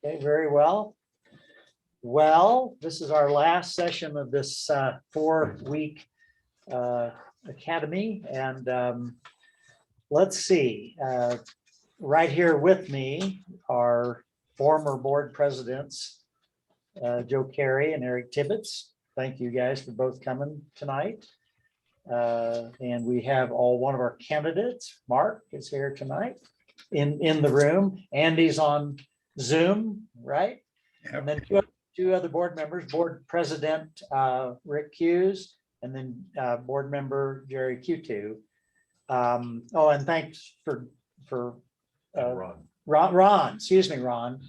Okay, very well. Well, this is our last session of this 4-week academy, and let's see. Right here with me are former board presidents, Joe Carey and Eric Tibbetts. Thank you guys for both coming tonight. And we have one of our candidates. Mark is here tonight in the room. Andy's on Zoom, right? Yep. And then two other board members, board president Rick Hughes, and then board member Jerry Q2. Oh, and thanks for Ron, excuse me, Ron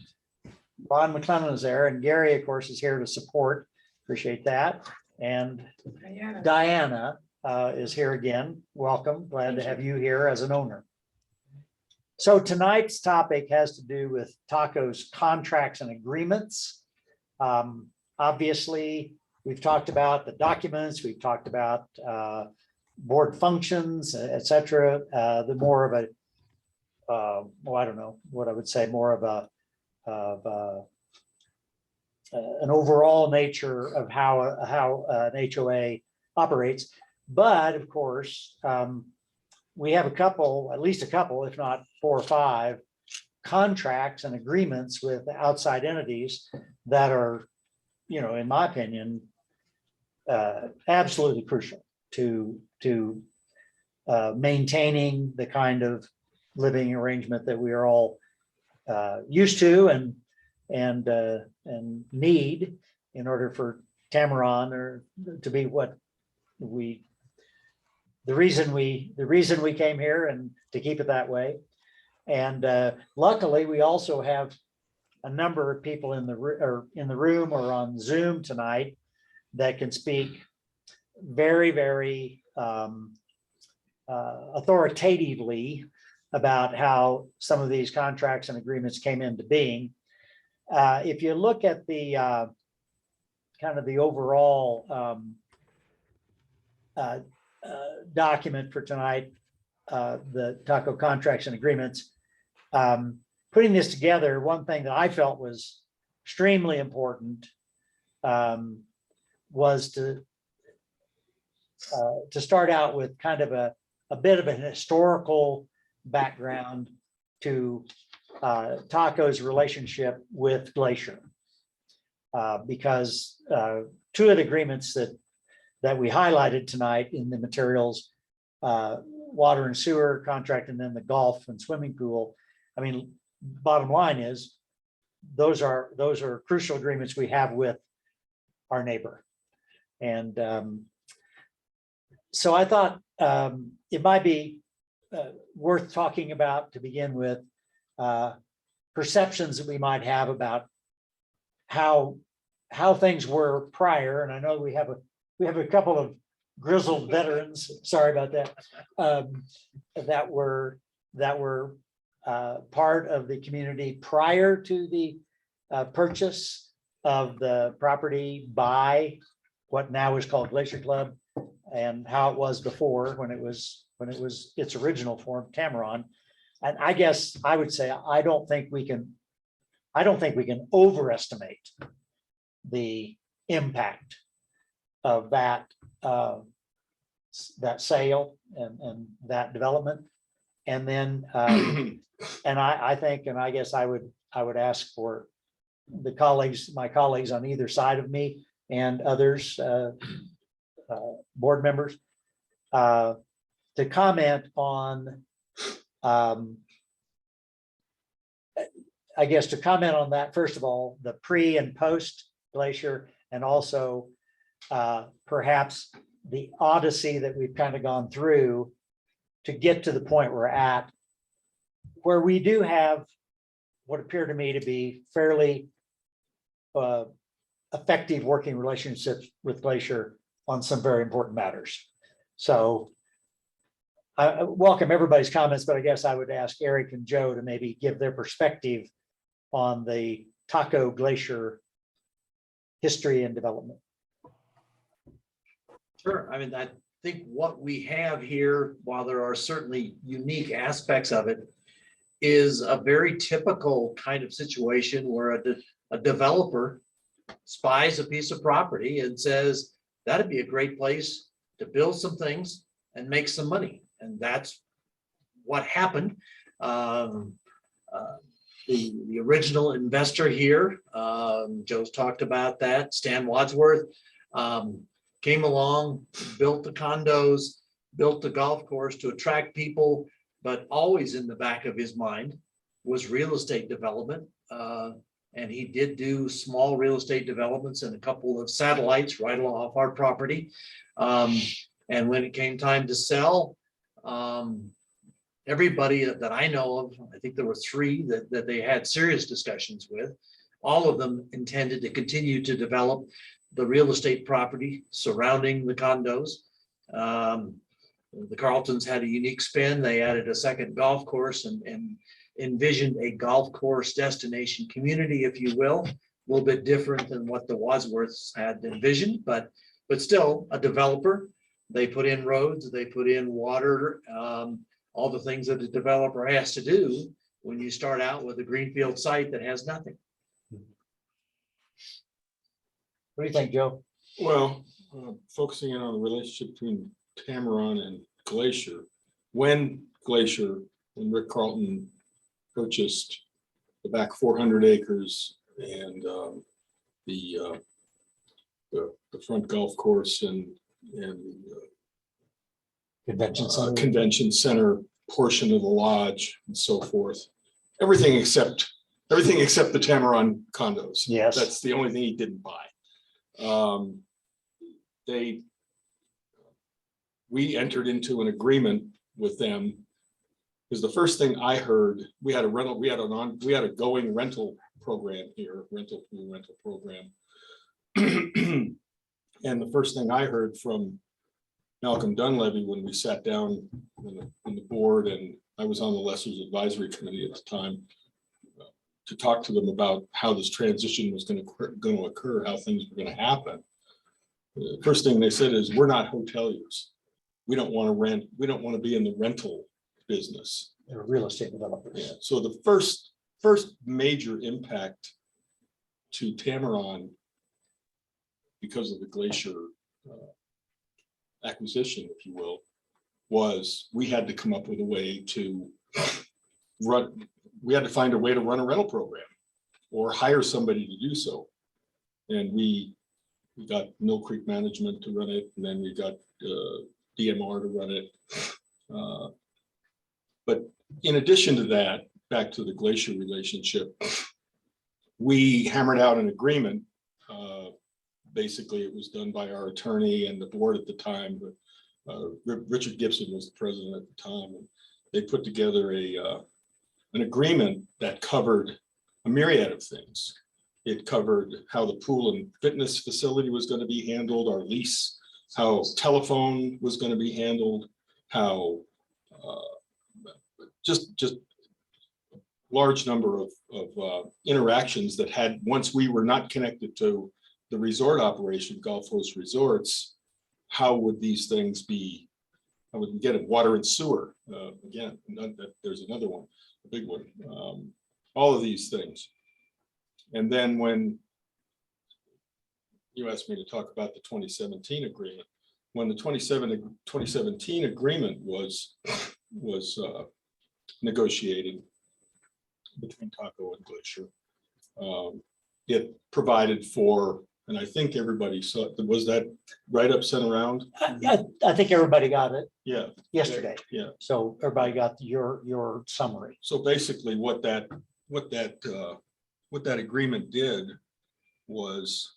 McClellan is there, and Gary, of course, is here to support. Appreciate that. And Diana is here again. Welcome. Glad to have you here as an owner. So tonight's topic has to do with Taco's contracts and agreements. Obviously, we've talked about the documents, we've talked about board functions, etc. The more of a, well, I don't know what I would say, more of an overall nature of how an HOA operates. But of course, we have at least a couple, if not 4 or 5 contracts and agreements with outside entities that are, in my opinion, absolutely crucial to maintaining the kind of living arrangement that we are all used to and need in order for Tamarron or to be what the reason we came here and to keep it that way. And luckily, we also have a number of people in the room or on Zoom tonight that can speak very, very authoritatively about how some of these contracts and agreements came into being. If you look at the kind of the overall document for tonight, the Taco contracts and agreements, putting this together, one thing that I felt was extremely important was to start out with kind of a bit of an historical background to Taco's relationship with Glacier, because 2 of the agreements that we highlighted tonight in the materials, water and sewer contract, and then the golf and swimming pool. I mean, bottom line is those are crucial agreements we have with our neighbor. And so I thought it might be worth talking about to begin with perceptions that we might have about how things were prior. And I know we have a couple of grizzled veterans, sorry about that, that were part of the community prior to the purchase of the property by what now is called Glacier Club, and how it was before when it was its original form, Tamarron. And I guess I would say I don't think we can overestimate the impact of that sale and that development. And then and I think, and I guess I would ask for my colleagues on either side of me and others, board members, to comment on, I guess to comment on that, first of all, the pre and post Glacier, and also perhaps the odyssey that we've kind of gone through to get to the point we're at, where we do have what appear to me to be fairly effective working relationships with Glacier on some very important matters. So I welcome everybody's comments, but I guess I would ask Eric and Joe to maybe give their perspective on the Taco Glacier history and development. Sure. I mean, I think what we have here, while there are certainly unique aspects of it, is a very typical kind of situation where a developer spies a piece of property and says, that'd be a great place to build some things and make some money. And that's what happened. The original investor here, Joe's talked about that, Stan Wadsworth, came along, built the condos, built the golf course to attract people, but always in the back of his mind was real estate development. And he did do small real estate developments and a couple of satellites right off our property. And when it came time to sell, everybody that I know of, I think there were 3 that they had serious discussions with. All of them intended to continue to develop the real estate property surrounding the condos. The Carltons had a unique spin. They added a second golf course and envisioned a golf course destination community, if you will, a little bit different than what the Wadsworths had envisioned, but still a developer. They put in roads, they put in water, all the things that a developer has to do when you start out with a greenfield site that has nothing. What do you think, Joe? Well, focusing in on the relationship between Tamarron and Glacier, when Rick Carlton purchased the back 400 acres and the front golf course and convention center portion of the lodge and so forth, everything except the Tamarron condos. Yes. That's the only thing he didn't buy. We entered into an agreement with them because the first thing I heard, we had a going rental program here, rental program. And the first thing I heard from Malcolm Dunleavy when we sat down on the board, and I was on the Lessors Advisory Committee at the time, to talk to them about how this transition was going to occur, how things were going to happen. The first thing they said is, we're not hoteliers. We don't want to rent. We don't want to be in the rental business. They're real estate developers. Yeah. So the first major impact to Tamarron because of the Glacier acquisition, if you will, was we had to come up with a way to find a way to run a rental program or hire somebody to do so. And we got Mill Creek Management to run it, and then we got DMR to run it. But in addition to that, back to the Glacier relationship, we hammered out an agreement. Basically, it was done by our attorney and the board at the time, but Richard Gibson was the president at the time. And they put together an agreement that covered a myriad of things. It covered how the pool and fitness facility was going to be handled, our lease, how telephone was going to be handled, how just large number of interactions that had, once we were not connected to the resort operation, Gulf Coast Resorts, how would these things be? How would we get it? Water and sewer, again, there's another one, a big one. All of these things. And then when you asked me to talk about the 2017 agreement, when the 2017 agreement was negotiated between Taco and Glacier, it provided for, and I think everybody saw, was that write-up sent around? I think everybody got it Yeah. yesterday. Yeah. So everybody got your summary. So basically what that agreement did was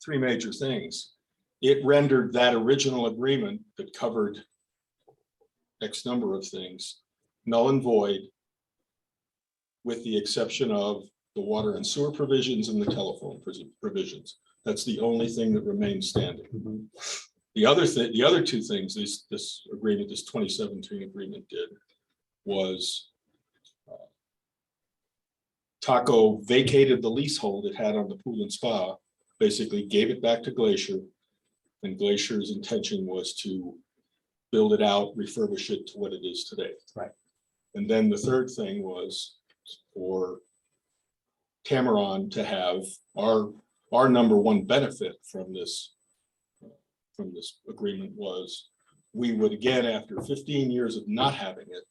3 major things. It rendered that original agreement that covered X number of things null and void, with the exception of the water and sewer provisions and the telephone provisions. That's the only thing that remains standing. Mhm. The other 2 things this agreement, this 2017 agreement did was Taco vacated the leasehold it had on the pool and spa, basically gave it back to Glacier, and Glacier's intention was to build it out, refurbish it to what it is today. Right. And then the third thing was for Tameron to have our number one benefit from this agreement was we would again, after 15 years of not having it,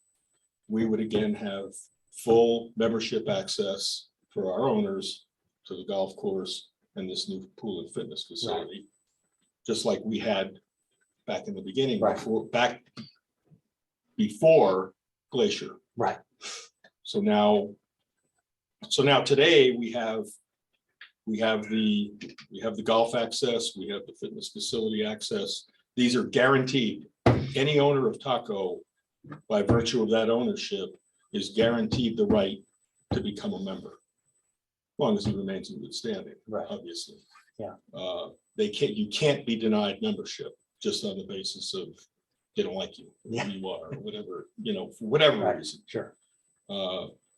we would again have full membership access for our owners to the golf course and this new pool and fitness facility. Just like we had back in the beginning, Right. before Glacier. Right. So now today we have the golf access, we have the fitness facility access. These are guaranteed. Any owner of Taco, by virtue of that ownership, is guaranteed the right to become a member. As long as he remains in good standing, Right. obviously. Yeah. You can't be denied membership just on the basis of they don't like you, Yeah. who you are, or whatever, for whatever Right. reason. Sure.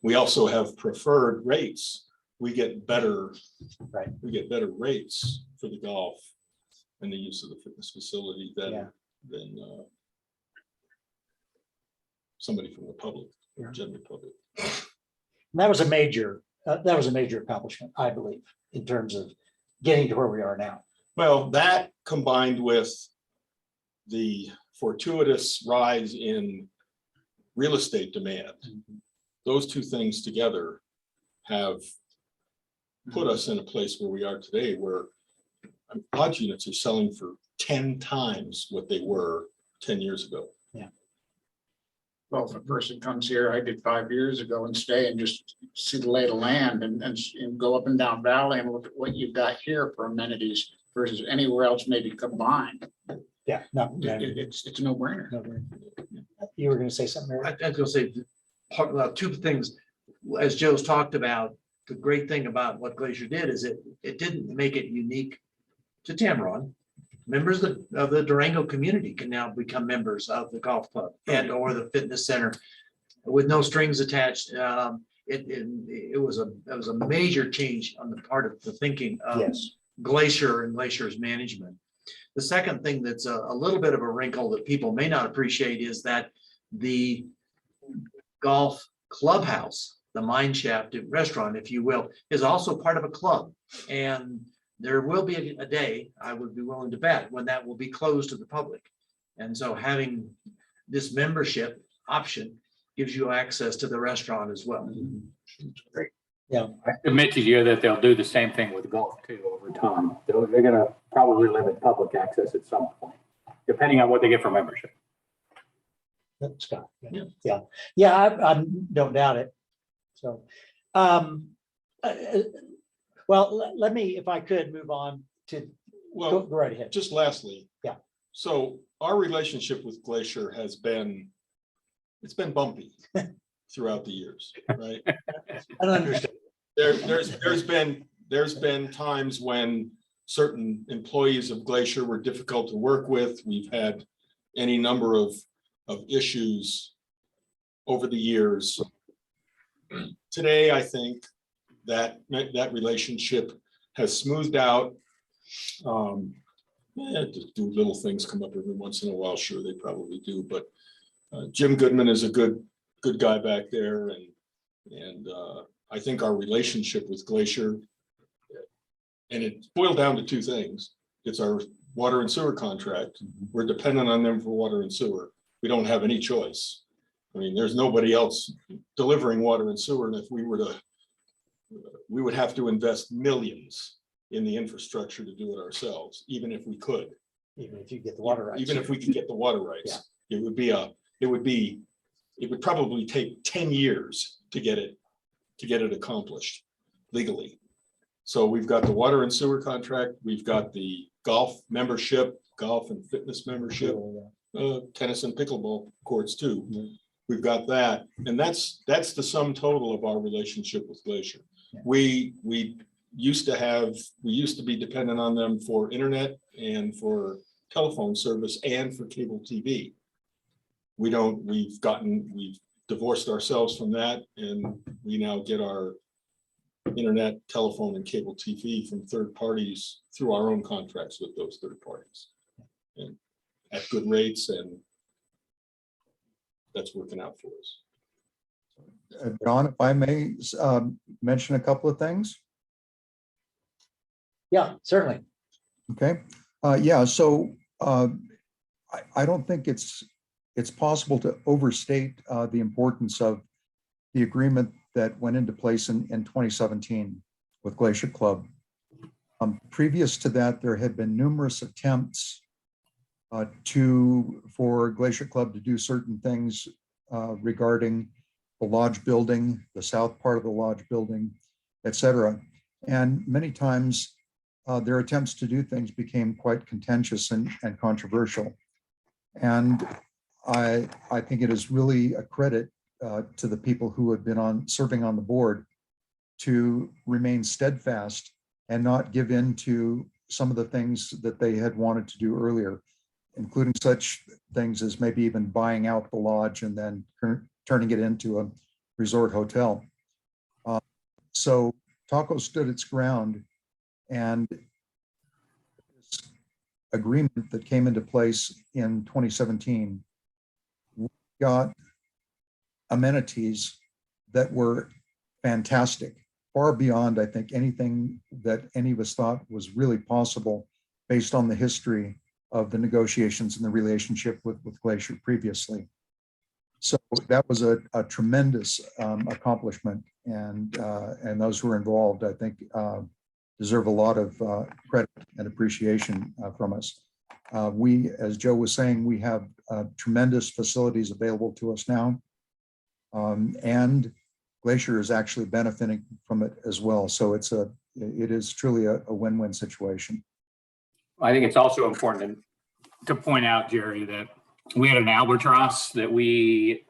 We also have preferred rates. We get better. Right. We get better rates for the golf and the use of the fitness facility Yeah. than somebody from the public, Yeah. general public. And that was a major accomplishment, I believe, in terms of getting to where we are now. Well, that combined with the fortuitous rise in real estate demand, those two things together have put us in a place where we are today, where lodge units are selling for 10 times what they were 10 years ago. Well, if a person comes here, I did 5 years ago and stay and just see the lay of the land and go up and down valley and look at what you've got here for amenities versus anywhere else maybe combined. Yeah, no, It's a no brainer. you were gonna say something, I Mary? was gonna say, two things, as Joe's talked about, the great thing about what Glacier did is it didn't make it unique to Tameron. Members of the Durango community can now become members of the golf club and or the fitness center with no strings attached. It was a major change on the part of the thinking of Yes. Glacier and Glacier's management. The second thing that's a little bit of a wrinkle that people may not appreciate is that the golf clubhouse, the mine shaft restaurant, if you will, is also part of a club. And there will be a day, I would be willing to bet, when that will be closed to the public. And so having this membership option gives you access to the restaurant as well. Yeah, I submit to you that they'll do the same thing with golf too over time. They're gonna probably limit public access at some point, depending on what they get for membership. Scott. Yeah. Yeah, I don't doubt it. So, well, let me, if I could, move on to, Well, go right ahead. just lastly. Yeah. So our relationship with Glacier it's been bumpy throughout the years, right? I don't understand. There's been times when certain employees of Glacier were difficult to work with. We've had any number of issues over the years. Today, I think that relationship has smoothed out. Just do little things come up every once in a while. Sure, they probably do, but Jim Goodman is a good guy back there, and I think our relationship with Glacier, and it boiled down to two things. It's our water and sewer contract. We're dependent on them for water and sewer. We don't have any choice. I mean, there's nobody else delivering water and sewer, and if we were to, we would have to invest millions in the infrastructure to do it ourselves, even if we could. Even if you get the water rights. Even if we could get the water rights, it would probably take 10 years to get it accomplished legally. So we've got the water and sewer contract, we've got the golf membership, golf and fitness membership, tennis and pickleball courts too. We've got that, and that's the sum total of our relationship with Glacier. We used to be dependent on them for internet and for telephone service and for cable TV. We've divorced ourselves from that, and we now get our internet, telephone, and cable TV from third parties through our own contracts with those third parties. And at good rates, and that's working out for us. John, if I may, mention a couple of things. Yeah, certainly. Okay, yeah, so I don't think it's possible to overstate the importance of the agreement that went into place in 2017 with Glacier Club. Previous to that, there had been numerous attempts for Glacier Club to do certain things regarding the lodge building, the south part of the lodge building, et cetera. And many times their attempts to do things became quite contentious and controversial. And I think it is really a credit to the people who have been serving on the board to remain steadfast and not give in to some of the things that they had wanted to do earlier, including such things as maybe even buying out the lodge and then turning it into a resort hotel. So Taco stood its ground, and this agreement that came into place in 2017 got amenities that were fantastic, far beyond, I think, anything that any of us thought was really possible based on the history of the negotiations and the relationship with Glacier previously. So that was a tremendous accomplishment, and those who were involved, I think, deserve a lot of credit and appreciation from us. We, as Joe was saying, we have tremendous facilities available to us now, and Glacier is actually benefiting from it as well. So it is truly a win-win situation. I think it's also important to point out, Jerry, that we had an albatross that we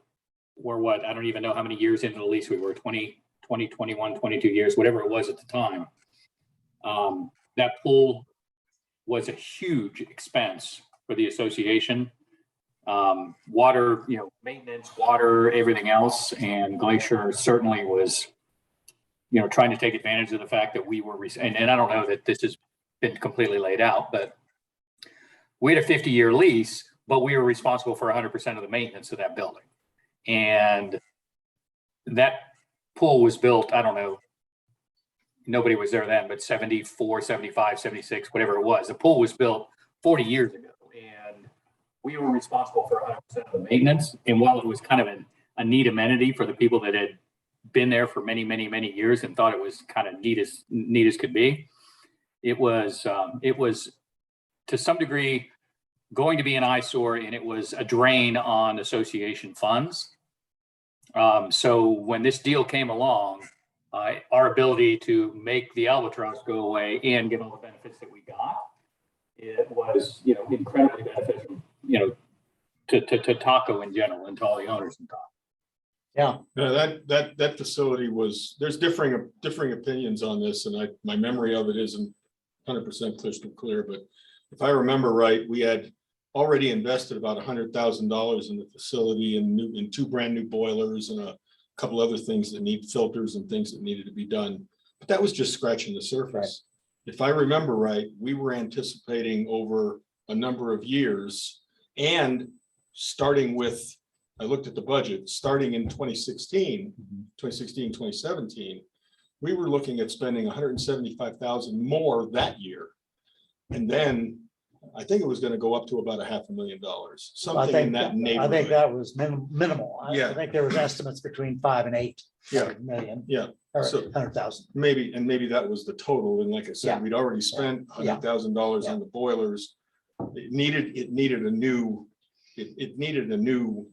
were what, I don't even know how many years into the lease we were, 20, 21, 22 years, whatever it was at the time. That pool was a huge expense for the association. Water, maintenance, water, everything else. And Glacier certainly was, trying to take advantage of the fact that we were, and I don't know that this has been completely laid out, but we had a 50-year lease, but we were responsible for 100% of the maintenance of that building. And that pool was built, I don't know, nobody was there then, but 74, 75, 76, whatever it was. The pool was built 40 years ago, and we were responsible for 100% of the maintenance. And while it was kind of a neat amenity for the people that had been there for many, many, many years and thought it was kind of neat as could be, it was to some degree going to be an eyesore, and it was a drain on association funds. So when this deal came along, our ability to make the albatross go away and get all the benefits that we got, it was, incredibly beneficial, to Taco in general and to all the owners in Taco. Yeah. No, that facility was, there's differing opinions on this, and my memory of it isn't 100% crystal clear, but if I remember right, we had already invested about $100,000 in the facility and in 2 brand new boilers and a couple other things that need filters and things that needed to be done. But that was just scratching the surface. Right. If I remember right, we were anticipating over a number of years, and starting with, I looked at the budget, starting in 2016, 2017, we were looking at spending $175,000 more that year. And then I think it was going to go up to about $500,000, something in that neighborhood. I think that was minimal. Yeah. I think there was estimates between 5 and 8 Yeah. million. Yeah. Or So 100,000. maybe that was the total. And like I said, Yeah. we'd already spent $100,000 on the boilers. It needed a new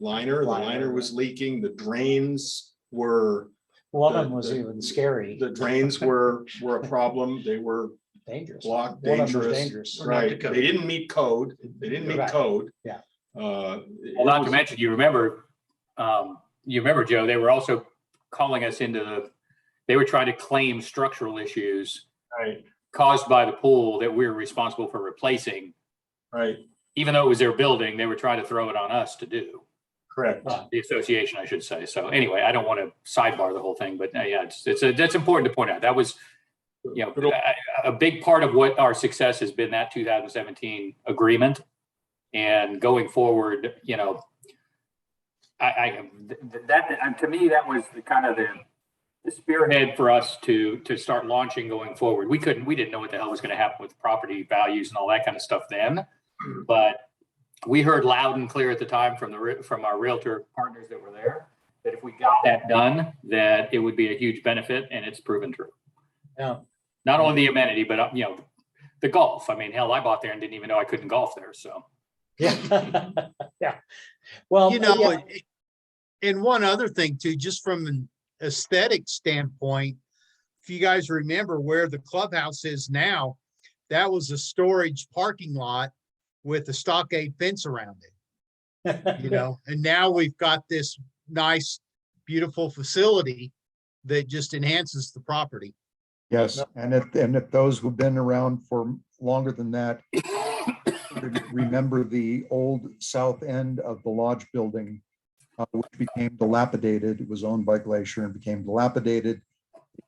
liner. The liner was leaking. The drains were, One of them was even scary, the drains were a problem. They were dangerous. blocked, One of them was dangerous. dangerous. Right. They didn't meet code. Right. Code. Yeah. Well, not to mention, you remember, Joe, they were also calling us they were trying to claim structural issues Right. caused by the pool that we were responsible for replacing. Right. Even though it was their building, they were trying to throw it on us to do. Correct. The association, I should say. So anyway, I don't want to sidebar the whole thing, but that's important to point out. That was, a big part of what our success has been, that 2017 agreement. And going forward, That, to me, that was the kind of the spearhead for us to start launching going forward. We didn't know what the hell was going to happen with property values and all that kind of stuff then, but we heard loud and clear at the time from our realtor partners that were there, that if we got that done, that it would be a huge benefit, and it's proven true. Yeah. Not only the amenity, but the golf. I mean, hell, I bought there and didn't even know I couldn't golf there. So Yeah. Yeah. Well, You know, yeah, and one other thing too, just from an aesthetic standpoint, if you guys remember where the clubhouse is now, that was a storage parking lot with a stockade fence around it, you know, and now we've got this nice, beautiful facility that just enhances the property. Yes, and if those who've been around for longer than that remember the old south end of the lodge building, which became dilapidated. It was owned by Glacier and became dilapidated.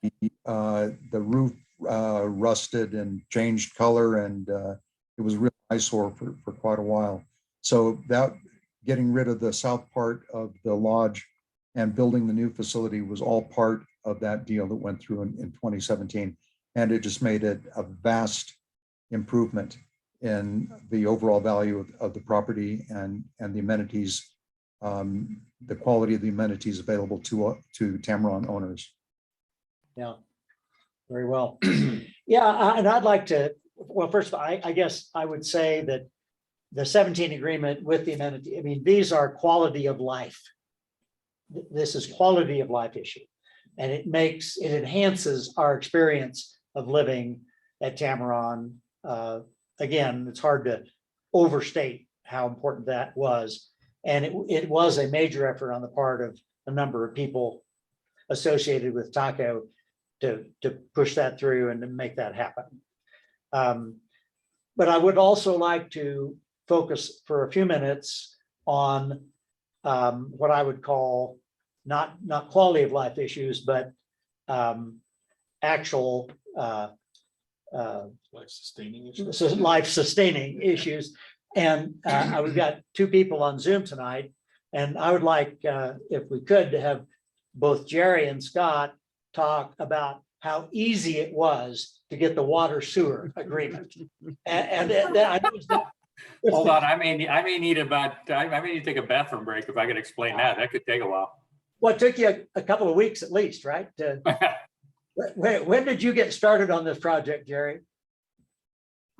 The roof rusted and changed color, and it was a real eyesore for quite a while. So that getting rid of the south part of the lodge and building the new facility was all part of that deal that went through in 2017. And it just made it a vast improvement in the overall value of the property and the amenities, the quality of the amenities available to Tamron owners. yeah, very well. Yeah, and I'd like to, well, first of all, I guess I would say that the 17 agreement with the amenity, I mean, these are quality of life. This is quality of life issue. And it enhances our experience of living at Tamron. Again, it's hard to overstate how important that was. And it was a major effort on the part of a number of people associated with Taco to push that through and to make that happen. But I would also like to focus for a few minutes on what I would call not quality of life issues, but actual life sustaining issues. And we've got two people on Zoom tonight, and I would like, if we could, to have both Jerry and Scott talk about how easy it was to get the water sewer agreement. And I hold on, I may need to take a bathroom break if I could explain that. That could take a while. Well, it took you a couple of weeks at least, right? When did you get started on this project, Jerry?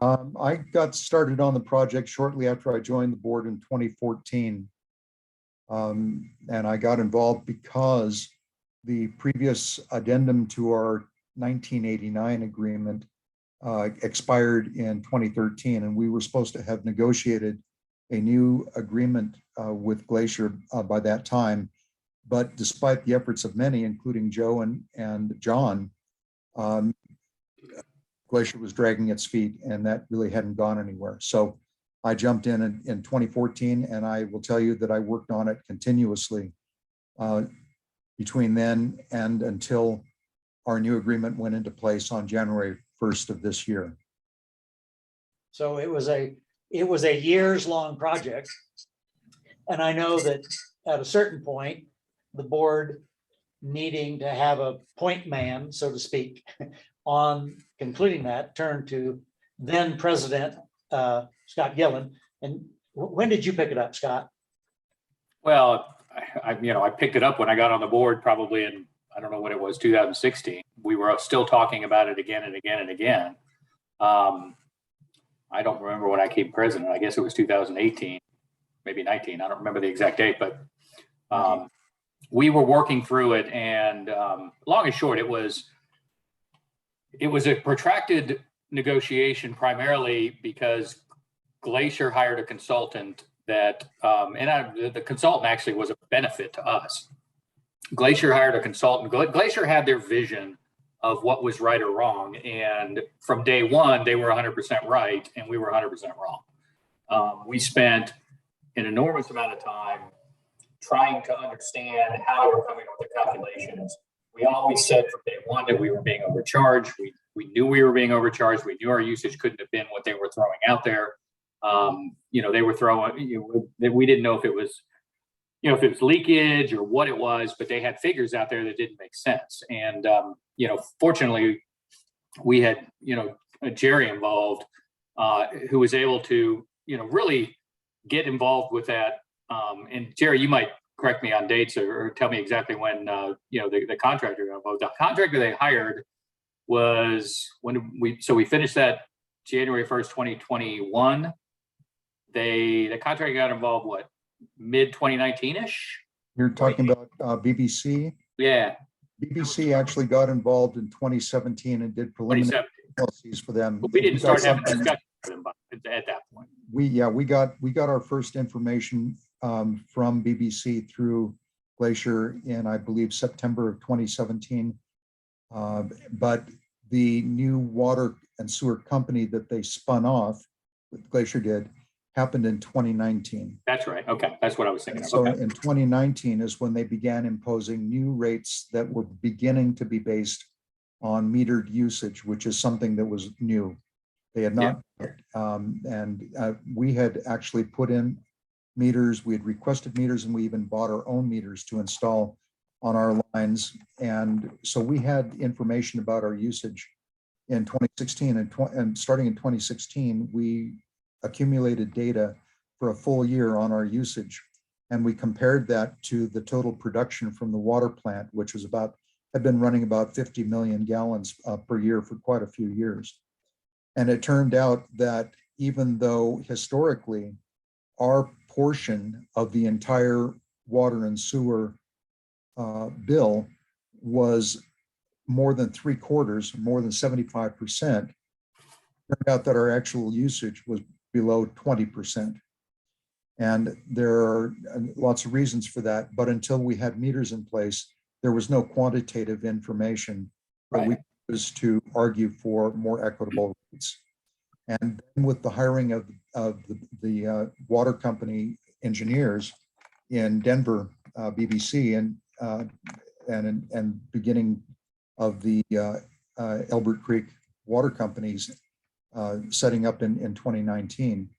I got started on the project shortly after I joined the board in 2014. And I got involved because the previous addendum to our 1989 agreement expired in 2013, and we were supposed to have negotiated a new agreement with Glacier by that time. But despite the efforts of many, including Joe and John, Glacier was dragging its feet, and that really hadn't gone anywhere. So I jumped in 2014, and I will tell you that I worked on it continuously between then and until our new agreement went into place on January 1st of this year. So it was a years-long project. And I know that at a certain point, the board needing to have a point man, so to speak, on concluding that, turned to then President Scott Gillen. And when did you pick it up, Scott? Well, I picked it up when I got on the board, probably in, I don't know what it was, 2016. We were still talking about it again and again and again. I don't remember when I became president. I guess it was 2018, maybe 19. I don't remember the exact date, but we were working through it. And long and short, it was a protracted negotiation, primarily because Glacier hired a consultant that, the consultant actually was a benefit to us. Glacier hired a consultant. Glacier had their vision of what was right or wrong. And from day one, they were 100% right, and we were 100% wrong. We spent an enormous amount of time trying to understand how they were coming up with the calculations. We always said from day one that we were being overcharged. We knew we were being overcharged. We knew our usage couldn't have been what they were throwing out there. They were throwing, we didn't know if it was you know, if it was leakage or what it was, but they had figures out there that didn't make sense. And, you know, fortunately, we had, you know, Jerry involved, who was able to, you know, really get involved with that. And Jerry, you might correct me on dates or tell me exactly when, you know, the contractor got involved. The contractor they hired was when we finished that January 1st, 2021. The contractor got involved, what, mid 2019-ish? You're talking about BBC. Yeah, BBC actually got involved in 2017 and did preliminary 2017. policies for them. But we didn't got start having something- discussions with them at that point. We got our first information from BBC through Glacier in, I believe, September of 2017. But the new water and sewer company that they spun off, that Glacier did, happened in 2019. That's right. Okay, that's what I was thinking of. So Okay. in 2019 is when they began imposing new rates that were beginning to be based on metered usage, which is something that was new. They had not, we had actually put in meters, we had requested meters, and we even bought our own meters to install on our lines. And so we had information about our usage in 2016 and starting in 2016, we accumulated data for a full year on our usage. And we compared that to the total production from the water plant, which was had been running about 50 million gallons per year for quite a few years. And it turned out that even though historically our portion of the entire water and sewer bill was more than 3/4, more than 75%, turned out that our actual usage was below 20%. And there are lots of reasons for that, but until we had meters in place, there was no quantitative information that we used to argue for more equitable rates. And then with the hiring of the water company engineers in Denver, BBC, and beginning of the Elbert Creek water companies setting up in 2019,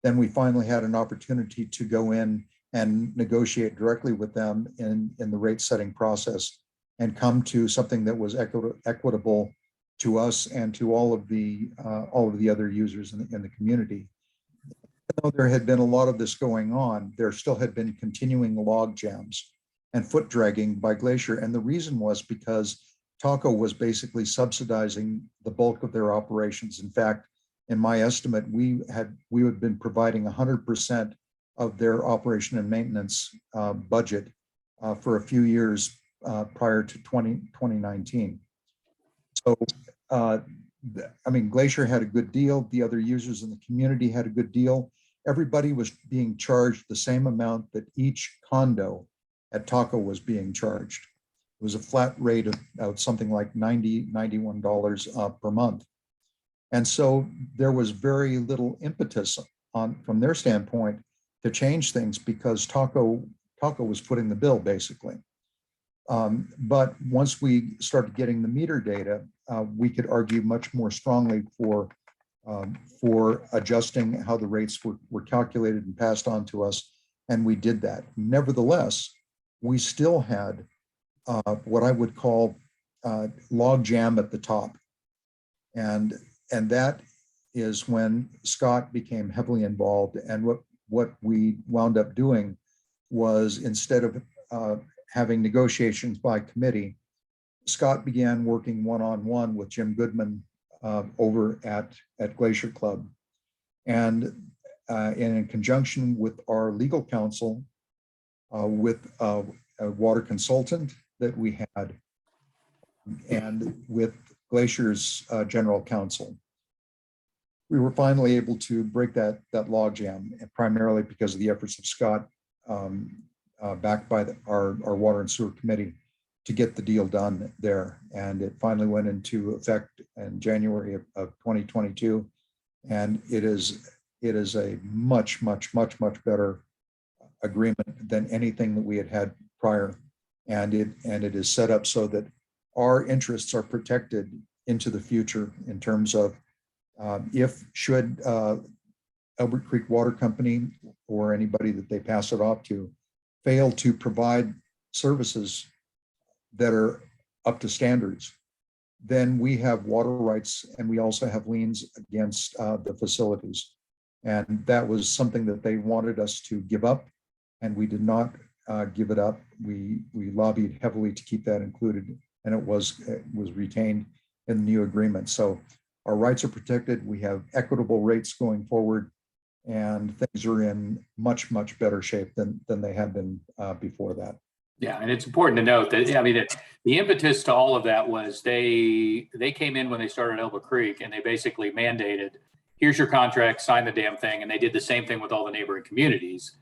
then we finally had an opportunity to go in and negotiate directly with them in the rate setting process and come to something that was equitable to us and to all of the other users in the community. Though there had been a lot of this going on, there still had been continuing log jams and foot dragging by Glacier. And the reason was because Taco was basically subsidizing the bulk of their operations. In fact, in my estimate, we had been providing 100% of their operation and maintenance budget for a few years prior to 2019. So, I mean, Glacier had a good deal. The other users in the community had a good deal. Everybody was being charged the same amount that each condo at Taco was being charged. It was a flat rate of something like $91 per month. And so there was very little impetus from their standpoint to change things because Taco was footing the bill basically. But once we started getting the meter data, we could argue much more strongly for adjusting how the rates were calculated and passed on to us, and we did that. Nevertheless, we still had what I would call log jam at the top, and that is when Scott became heavily involved. And what we wound up doing was, instead of having negotiations by committee, Scott began working one-on-one with Jim Goodman over at Glacier Club. And in conjunction with our legal counsel, with a water consultant that we had, and with Glacier's general counsel, we were finally able to break that logjam, primarily because of the efforts of Scott, backed by our water and sewer committee, to get the deal done there. And it finally went into effect in January of 2022. And it is a much better agreement than anything that we had prior. And it is set up so that our interests are protected into the future in terms of should Elbert Creek Water Company or anybody that they pass it off to fail to provide services that are up to standards, then we have water rights and we also have liens against the facilities. And that was something that they wanted us to give up, and we did not give it up. We lobbied heavily to keep that included, and it was retained in the new agreement. So our rights are protected. We have equitable rates going forward, and things are in much, much better shape than they have been before that. Yeah, and it's important to note that, I mean, the impetus to all of that was they came in when they started Elba Creek, and they basically mandated, here's your contract, sign the damn thing. And they did the same thing with all the neighboring communities.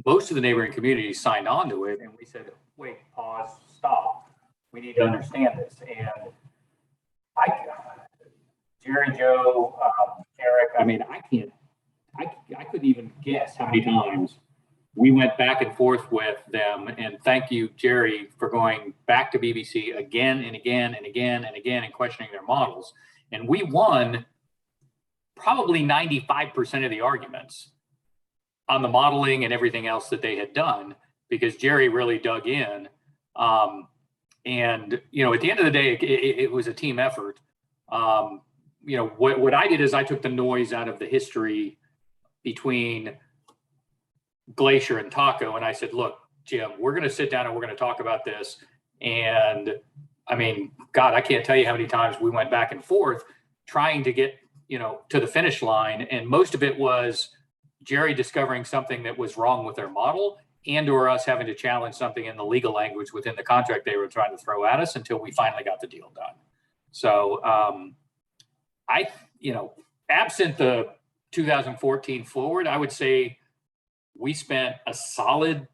Most of the neighboring communities signed on to it, and we said, wait, pause, stop. We need to understand this. And Jerry, Joe, Eric, I mean, I couldn't even guess how many times we went back and forth with them. And thank you, Jerry, for going back to BBC again and again and again and again and questioning their models. And we won probably 95% of the arguments on the modeling and everything else that they had done, because Jerry really dug in. And, you know, at the end of the day, it was a team effort. You know, what I did is I took the noise out of the history between Glacier and Taco, and I said, look, Jim, we're going to sit down and we're going to talk about this. And I mean, God, I can't tell you how many times we went back and forth trying to get, you know, to the finish line. And most of it was Jerry discovering something that was wrong with their model, and or us having to challenge something in the legal language within the contract they were trying to throw at us until we finally got the deal done. So you know, absent the 2014 forward, I would say we spent a solid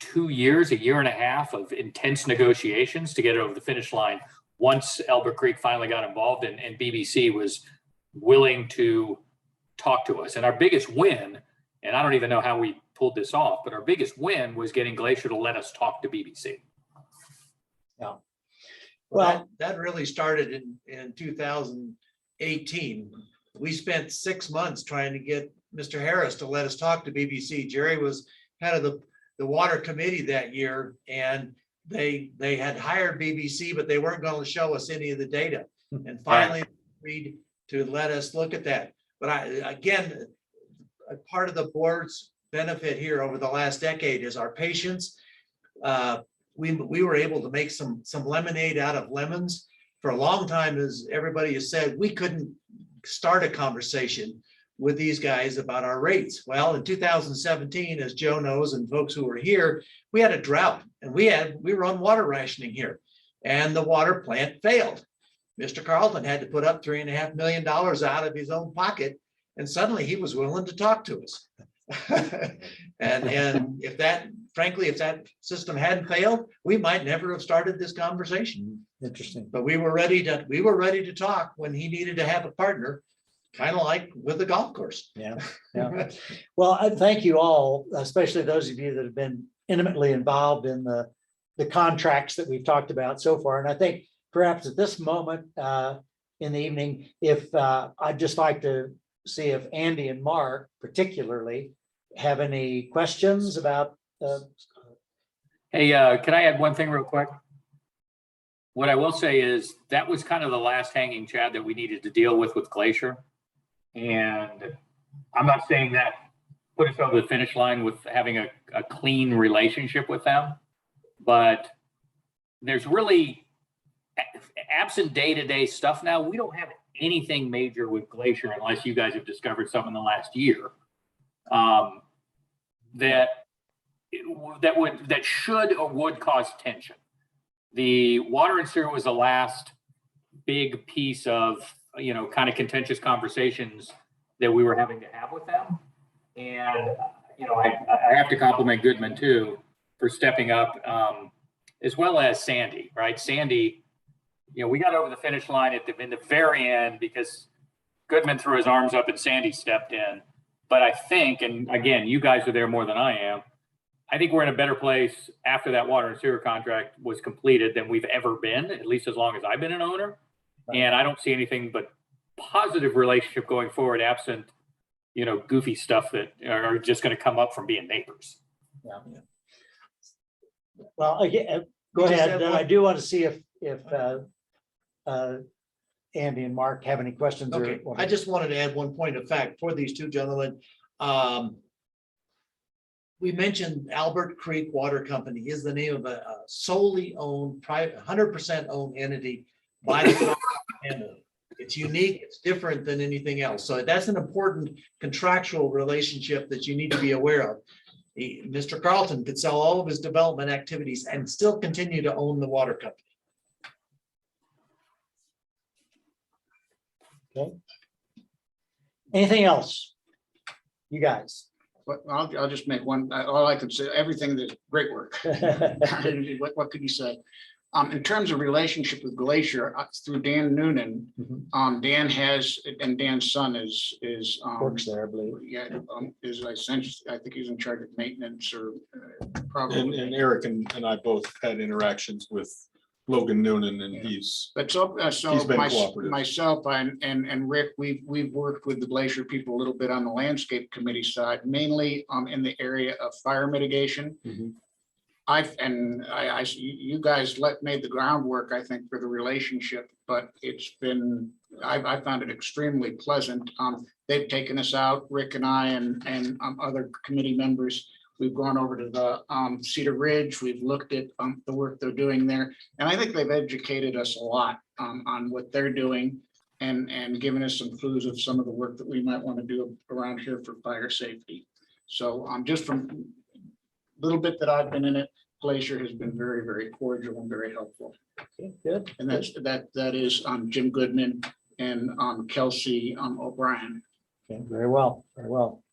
2 years, a year and a half of intense negotiations to get it over the finish line once Elba Creek finally got involved and BBC was willing to talk to us. And our biggest win, and I don't even know how we pulled this off, but our biggest win was getting Glacier to let us talk to BBC. Yeah. Well, that really started in 2018. We spent 6 months trying to get Mr. Harris to let us talk to BBC. Jerry was head of the water committee that year, and they had hired BBC, but they weren't going to show us any of the data. And finally agreed to let us look at that. But again, a part of the board's benefit here over the last decade is our patience. We were able to make some lemonade out of lemons. For a long time, as everybody has said, we couldn't start a conversation with these guys about our rates. Well, in 2017, as Joe knows and folks who were here, we had a drought, and we were on water rationing here, and the water plant failed. Mr. Carlton had to put up $3.5 million out of his own pocket, and suddenly he was willing to talk to us. and if that system hadn't failed, we might never have started this conversation. Interesting. But we were ready to talk when he needed to have a partner, kind of like with the golf course. Yeah. Yeah. Well, I thank you all, especially those of you that have been intimately involved in the contracts that we've talked about so far. And I think perhaps at this moment in the evening, if I'd just like to see if Andy and Mark particularly have any questions about. Hey, can I add one thing real quick? What I will say is that was kind of the last hanging chad that we needed to deal with Glacier. And I'm not saying that put us over the finish line with having a clean relationship with them, but there's really, absent day-to-day stuff now, we don't have anything major with Glacier unless you guys have discovered something in the last year that should or would cause tension. The water and sewer was the last big piece of, you know, kind of contentious conversations that we were having to have with them. And, you know, I have to compliment Goodman too for stepping up, as well as Sandy, right? Sandy, you know, we got over the finish line in the very end because Goodman threw his arms up and Sandy stepped in. But I think, and again, you guys are there more than I am, I think we're in a better place after that water and sewer contract was completed than we've ever been, at least as long as I've been an owner. And I don't see anything but positive relationship going forward, absent, you know, goofy stuff that are just going to come up from being neighbors. Well, again, go We just ahead. have Then I one- do want to see if Andy and Mark have any questions or. Okay, I just wanted to add one point of fact for these two gentlemen. We mentioned Albert Creek Water Company is the name of a solely owned, private, 100% owned entity by the Clark family. It's unique, it's different than anything else. So that's an important contractual relationship that you need to be aware of. Mr. Carlton could sell all of his development activities and still continue to own the water company. Anything else? You guys? But I'll just make one, all I can say, everything that's great work. What could you say? In terms of relationship with Glacier, through Dan Noonan, Dan has, and Dan's son is. Works there, I believe. Yeah, is essentially, I think he's in charge of maintenance or And probably. Eric and I both had interactions with Logan Noonan, and he's, But so He's been my- cooperative. myself and Rick, we've worked with the Glacier people a little bit on the landscape committee side, mainly in the area of fire mitigation. Mhm. You guys made the groundwork, I think, for the relationship, but it's been, I found it extremely pleasant. They've taken us out, Rick and I and other committee members. We've gone over to the Cedar Ridge. We've looked at the work they're doing there. And I think they've educated us a lot on what they're doing and given us some clues of some of the work that we might want to do around here for fire safety. So just from little bit that I've been in it, Glacier has been very, very cordial and very helpful. Okay, good. And that is Jim Goodman and Kelsey O'Brien. Okay, very well, very well.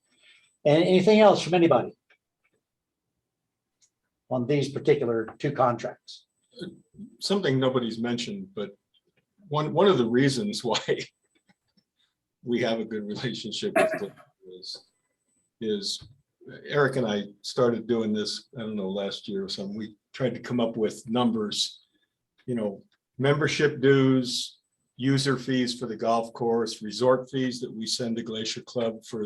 And anything else from anybody? On these particular two contracts? something nobody's mentioned, but one of the reasons why we have a good relationship with Glacier is Eric and I started doing this, I don't know, last year or something. We tried to come up with numbers, membership dues, user fees for the golf course, resort fees that we send to Glacier Club for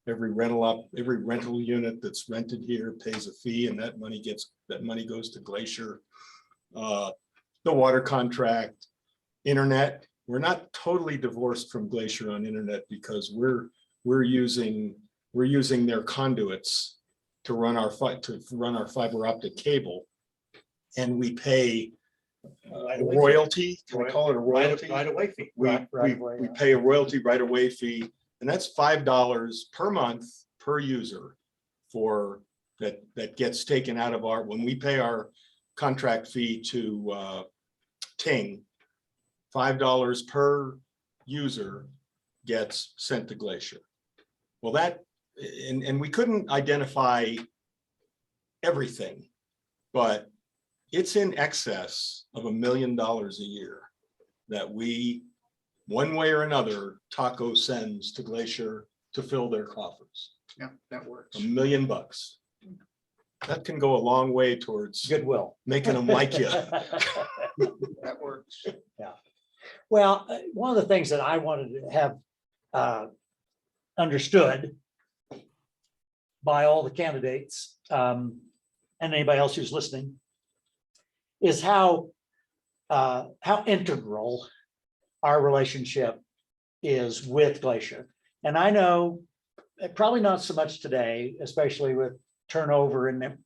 every rental unit that's rented here pays a fee, and that money goes to Glacier. The water contract, internet. We're not totally divorced from Glacier on internet because we're using their conduits to run our fiber optic cable, and we pay a royalty. Can we call it a royalty? Right away fee. We pay a royalty right away fee, and that's $5 per month per user for that gets taken out of when we pay our contract fee to Ting, $5 per user gets sent to Glacier. Well, and we couldn't identify everything, but it's in excess of $1 million a year that we, one way or another, Taco sends to Glacier to fill their coffers. Yeah, that works. $1 million. That can go a long way towards Goodwill. making them like you. That works. Well, one of the things that I wanted to have understood by all the candidates and anybody else who's listening is how integral our relationship is with Glacier. And I know probably not so much today, especially with turnover and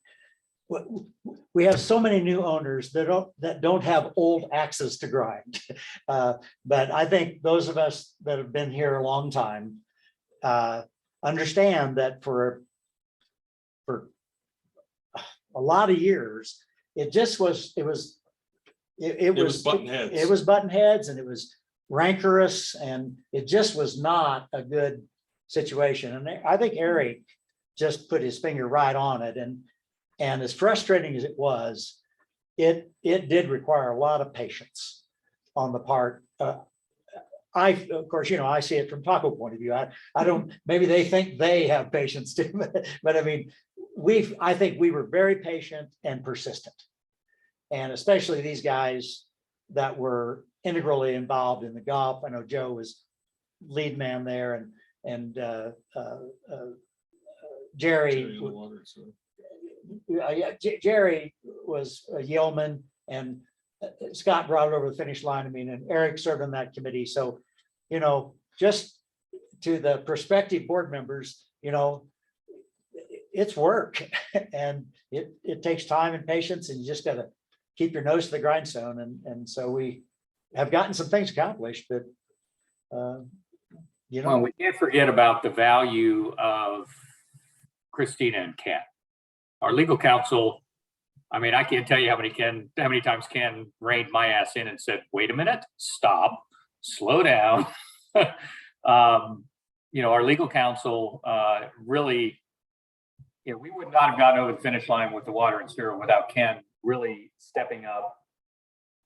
we have so many new owners that don't have old axes to grind. But I think those of us that have been here a long time understand that for a lot of years, it was button heads. It was button heads and it was rancorous and it just was not a good situation. And I think Eric just put his finger right on it. And as frustrating as it was, it did require a lot of patience on the part. Of course, I see it from Taco point of view. I don't, maybe they think they have patience too, but I mean, I think we were very patient and persistent. And especially these guys that were integrally involved in the golf. I know Joe was lead man there and Jerry yeah, Jerry was a yeoman, and Scott brought it over the finish line. I mean, and Eric served on that committee. So, just to the prospective board members, it's work and it takes time and patience, and you just gotta keep your nose to the grindstone. And so we have gotten some things accomplished, but Well, we can't forget about the value of Christina and Ken. Our legal counsel, I mean, I can't tell you how many times Ken reined my ass in and said, wait a minute, stop, slow down. Our legal counsel really, we would not have gotten over the finish line with the water and sewer without Ken really stepping up,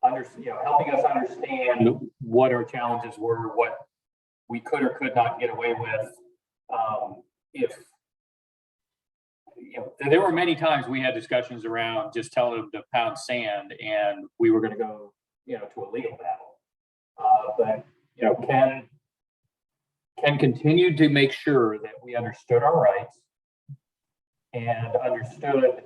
helping us understand what our challenges were, what we could or could not get away with. There were many times we had discussions around just telling them to pound sand and we were going to go, to a legal battle. But Ken continued to make sure that we understood our rights and understood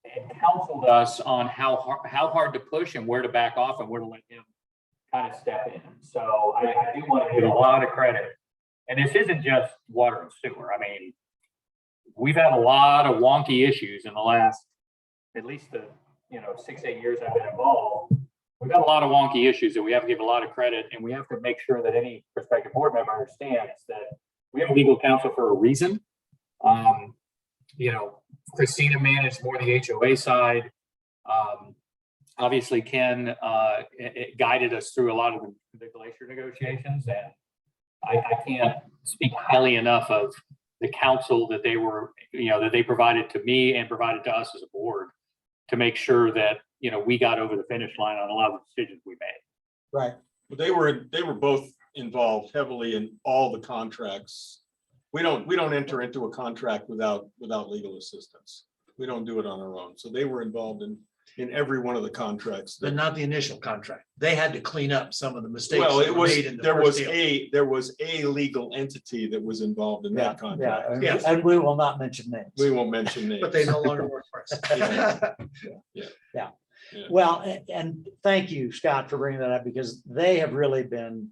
and counseled us on how hard to push and where to back off and where to let him kind of step in. So I do want to give a lot of credit. And this isn't just water and sewer. I mean, we've had a lot of wonky issues in the last, at least the 6-8 years I've been involved. We've got a lot of wonky issues that we have to give a lot of credit, and we have to make sure that any prospective board member understands that we have legal counsel for a reason. Christina managed more the HOA side. Obviously, Ken it guided us through a lot of the Glacier negotiations, and I can't speak highly enough of the counsel that they were, that they provided to me and provided to us as a board to make sure that we got over the finish line on a lot of the decisions we made. right. But they were both involved heavily in all the contracts. We don't enter into a contract without legal assistance. We don't do it on our own. So they were involved in every one of the contracts. But not the initial contract. They had to clean up some of the mistakes. Well, that it were was, made in the there first was a legal entity that was involved in that contract. Yeah, Yes. and we will not mention names. We won't mention names. But they no longer work for us. Well, and thank you, Scott, for bringing that up, because they have really been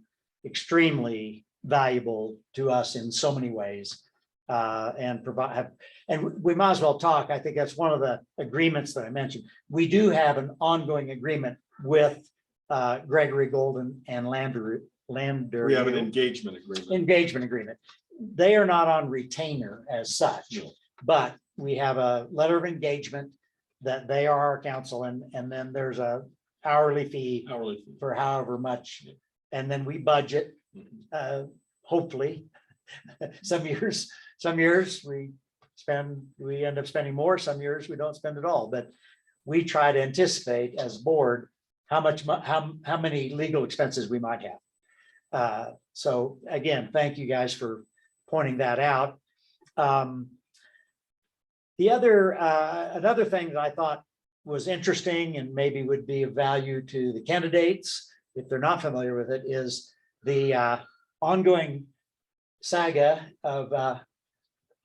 extremely valuable to us in so many ways. And we might as well talk. I think that's one of the agreements that I mentioned. We do have an ongoing agreement with Gregory Golden and Lander. We have an engagement agreement. They are not on retainer as such, but we have a letter of engagement that they are our counsel, and then there's a hourly fee for however much, and then we budget. Hopefully, some years we end up spending more. Some years we don't spend at all, but we try to anticipate as board how many legal expenses we might have. So again, thank you guys for pointing that out. Another thing that I thought was interesting and maybe would be of value to the candidates, if they're not familiar with it, is the ongoing saga of a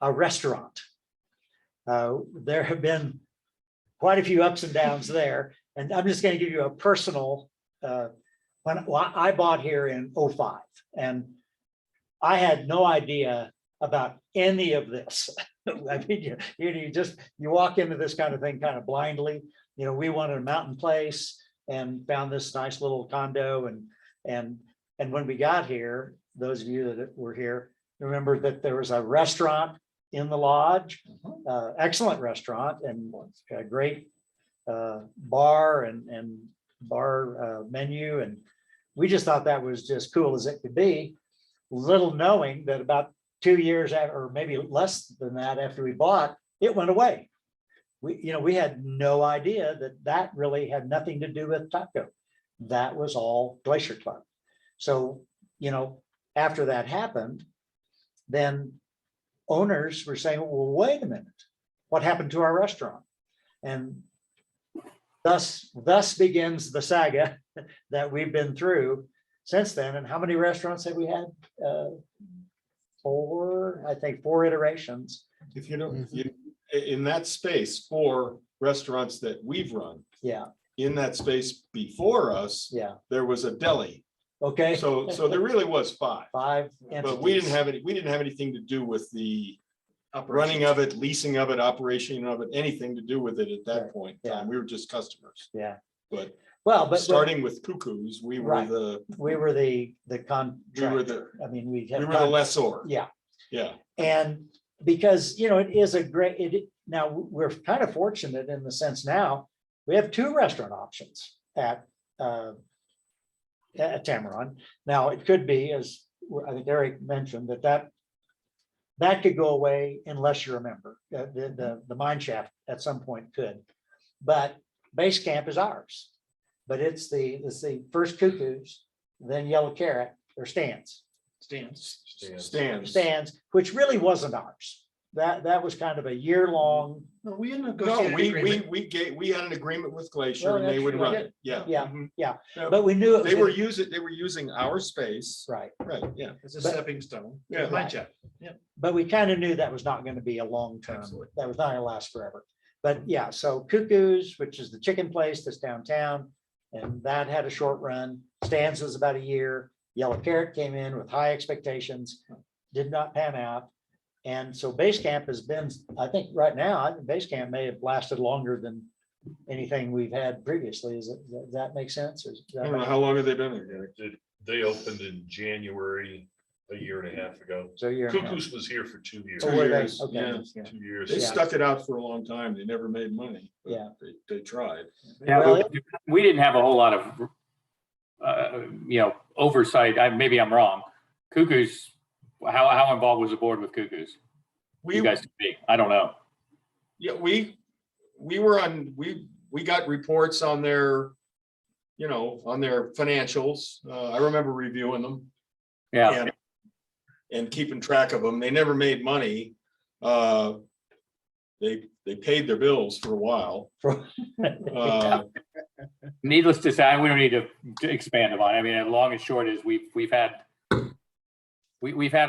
restaurant. There have been quite a few ups and downs there, and I'm just going to give you a personal. When I bought here in 2005, and I had no idea about any of this. I mean, you walk into this kind of thing kind of blindly. We wanted a mountain place and found this nice little condo, and when we got here, those of you that were here remember that there was a restaurant in the lodge, excellent restaurant, and a great bar and bar menu, and we just thought that was just cool as it could be, little knowing that about 2 years after, or maybe less than that, after we bought, it went away. We had no idea that really had nothing to do with Taco. That was all Glacier Club. So, after that happened, then owners were saying, well, wait a minute, what happened to our restaurant? And thus begins the saga that we've been through since then. And how many restaurants have we had? Four iterations. If in that space for restaurants that we've run. Yeah, In that space before us, yeah, there was a deli. okay. So there really was five. Five But we didn't entities. we didn't have anything to do with the Operations. running of it, leasing of it, operation of it, anything to do with it at Right, that point in yeah. time. We were just customers. Yeah, But well, but starting with Cuckoos, we were Right. the, we were the contractor. I mean, we were the lessor. Yeah, Yeah. and because, you know, it is a great, now we're kind of fortunate in the sense now, we have two restaurant options at Tamaron. Now, it could be, as I think Eric mentioned, that could go away unless you're a member. The mine shaft at some point could. But Base Camp is ours. But it's the first Cuckoos, then Yellow Carrot, or Stands. Stands, which really wasn't ours. That was kind of a year-long, No, we No, negotiated agreement. we had an agreement with Glacier Well, and they that's would true, run we it. Yeah. Yeah, Mhm. yeah, Yeah. but we knew it was. They were gonna- using our space. Right, Right, yeah. It's a But- stepping stone. Yeah. Mine shaft. but we kind of knew that was not going to be a long term, Absolutely. that was not going to last forever. But yeah, so Cuckoos, which is the chicken place that's downtown, and that had a short run. Stands was about a year. Yellow Carrot came in with high expectations, did not pan out. And so Base Camp has been, I think right now, I think Base Camp may have lasted longer than anything we've had previously. Does that make sense? I don't know, how long have they been there, Gary? They opened in January, a year and a half ago. So you're. Cuckoos was here for 2 years. Oh, 2 were they? years, Okay. yeah. Yeah. 2 years. They Yeah. stuck it out for a long time. They never made money. but Yeah. They tried. Yeah, Well, we didn't have a whole lot of, oversight. Maybe I'm wrong. Cuckoos, how involved was the board with Cuckoos? We, You guys, could be. I don't know. yeah, we were on, we got reports on their, on their financials. I remember reviewing them. Yeah, And keeping track of them. They never made money. They paid their bills for a while. needless to say, we don't need to expand upon it. I mean, long and short is we've had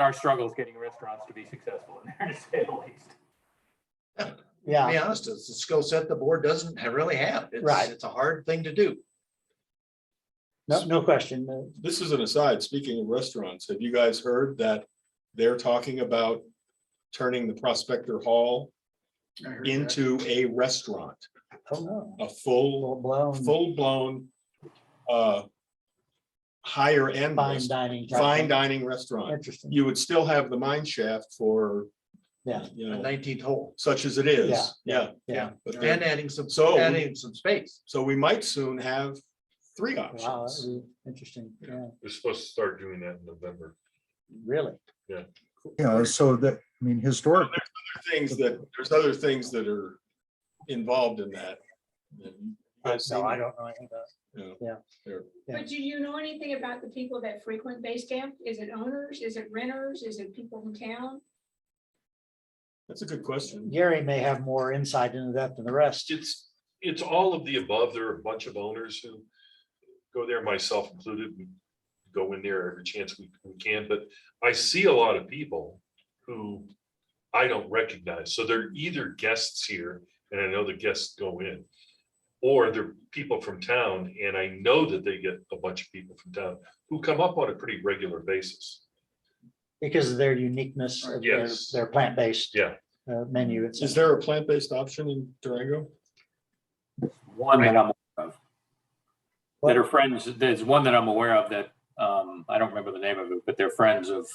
our struggles getting restaurants to be successful in there, to say the least. To Yeah, be honest, it's a skill set the board doesn't really have. Right. It's a hard thing to do. no question. This is an aside. Speaking of restaurants, have you guys heard that they're talking about turning the Prospector Hall I heard that. into a restaurant, Oh, no. a full Full blown blown higher end fine dining. type fine thing. dining restaurant. Interesting. You would still have the mine shaft for, Yeah, A 19th hole such as it is. Yeah. Yeah. yeah. But and then- adding some, So- space. so we might soon have 3 Wow, that options. would be interesting. Yeah, They're supposed to start doing that in November. really. Yeah, so that, I mean, historically, There's other things that are involved in that. And you guys No, seem- I don't know anything about Yeah. they're- Yeah. But do you know anything about the people that frequent Base Camp? Is it owners? Is it renters? Is it people from town? That's a good question. Gary may have more insight into that than the rest. It's all of the above. There are a bunch of owners who go there, myself included. We go in there every chance we can, but I see a lot of people who I don't recognize. So they're either guests here, and I know the guests go in, or they're people from town, and I know that they get a bunch of people from town who come up on a pretty regular basis. Because of their uniqueness of Yes. their plant-based Yeah. menu. Is there a plant-based option in Durango? One that I'm aware of. That are friends, there's one that I'm aware of that, I don't remember the name of it, but they're friends of,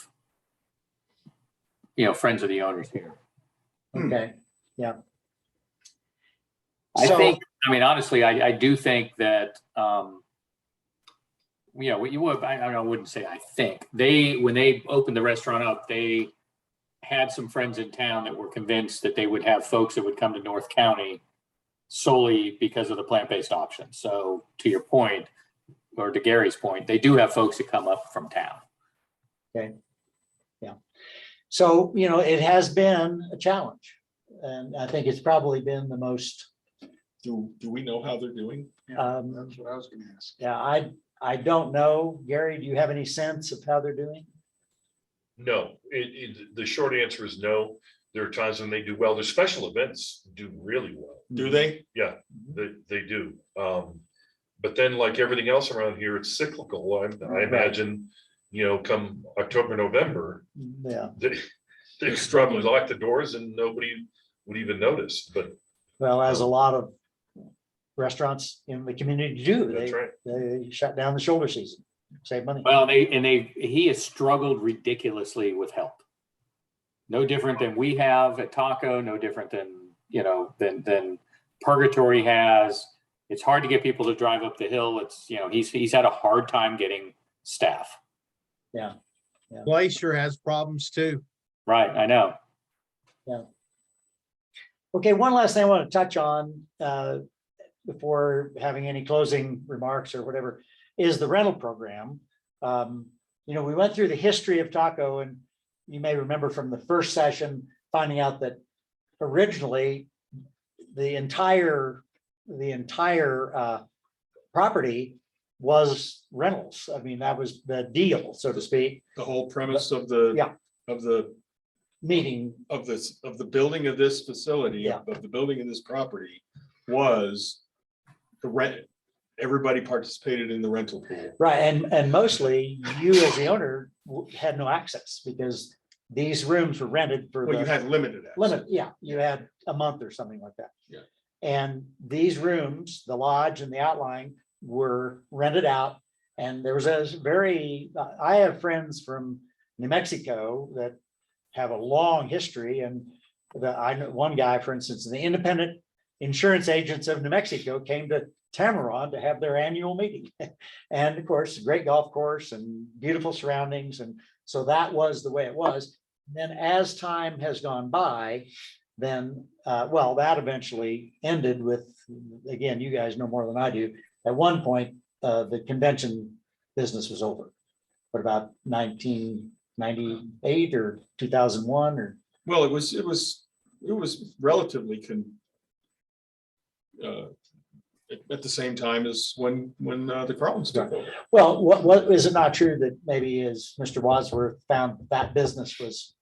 friends of the owners here. Okay, I So- think, honestly, I do think that, what you would, I wouldn't say I think, when they opened the restaurant up, they had some friends in town that were convinced that they would have folks that would come to North County solely because of the plant-based option. So to your point, or to Gary's point, they do have folks that come up from town. so, it has been a challenge. And I think it's probably been the most, Do we know how they're doing? That's what I was gonna ask. yeah, I don't know. Gary, do you have any sense of how they're doing? No, the short answer is no. there are times when they do well. Their special events do really well. Do they? Yeah, they do. But then like everything else around here, it's cyclical. I imagine, come October, November, Yeah, they probably lock the doors and nobody would even notice, but well, as a lot of restaurants in the community do, that's right. they shut down the shoulder season, save money. Well, he has struggled ridiculously with help. No different than we have at Taco, no different than Purgatory has. It's hard to get people to drive up the hill. It's, he's had a hard time getting staff. Glacier has problems too. Right, I know. Okay, one last thing I want to touch on before having any closing remarks or whatever is the rental program. We went through the history of Taco, and you may remember from the first session finding out that originally the entire property was rentals. I mean, that was the deal, so to speak, The whole premise of the. Yeah. Of the, meeting. of this, of the building of this facility, Yeah. of the building of this property was the rent. Everybody participated in the rental pool. Right, and mostly you as the owner had no access because these rooms were rented for Well, you the had limited access. limit, yeah, you had a month or something like that. Yeah. And these rooms, the lodge and the outlying were rented out. And there was I have friends from New Mexico that have a long history, and I know one guy, for instance, the Independent Insurance Agents of New Mexico came to Tamaron to have their annual meeting. And of course, great golf course and beautiful surroundings. And so that was the way it was. Then as time has gone by, then, that eventually ended with, again, you guys know more than I do. At one point, the convention business was over. What about 1998 or 2001 or? Well, it was relatively at the same time as when the Carltons took over. Well, what is it not true that maybe as Mr. Wadsworth found that business was